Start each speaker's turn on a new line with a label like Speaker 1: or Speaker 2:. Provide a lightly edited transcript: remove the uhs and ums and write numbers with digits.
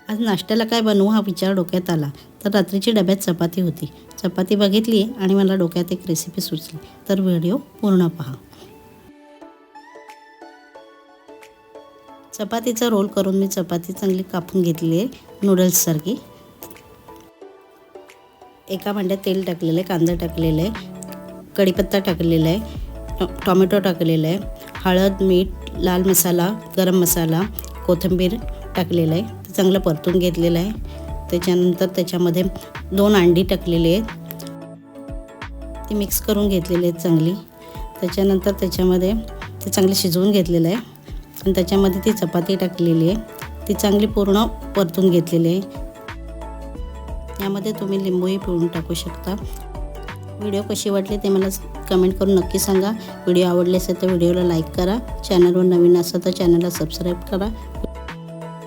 Speaker 1: आज नाश्त्याला काय बनवू हा विचार डोक्यात आला, तर रात्रीची डब्यात चपाती होती. चपाती बघितली आणि मला डोक्यात एक रेसिपी सुचली, तर व्हिडिओ पूर्ण पहा. चपातीचा रोल करून मी चपाती चांगली कापून घेतली आहे नूडल्ससारखी. एका भांड्यात तेल टाकलेलं आहे, कांदा टाकलेला आहे, कढीपत्ता टाकलेला आहे, टोमॅटो टाकलेला आहे, हळद, मीठ, लाल मसाला, गरम मसाला, कोथिंबीर टाकलेलं आहे. ते चांगलं परतून घेतलेलं आहे. त्याच्यानंतर त्याच्यामध्ये 2 अंडी टाकलेली आहेत, ती मिक्स करून घेतलेली आहेत चांगली. त्याच्यानंतर त्याच्यामध्ये ते चांगले शिजवून घेतलेलं आहे आणि त्याच्यामध्ये ती चपाती टाकलेली आहे, ती चांगली पूर्ण परतून घेतलेली आहे. यामध्ये तुम्ही लिंबूही पिळून टाकू शकता. व्हिडिओ कशी वाटली ते मला कमेंट करून नक्की सांगा. व्हिडिओ आवडले असेल तर व्हिडिओला लाईक करा. चॅनलवर नवीन असेल तर चॅनलला सबस्क्राईब करा.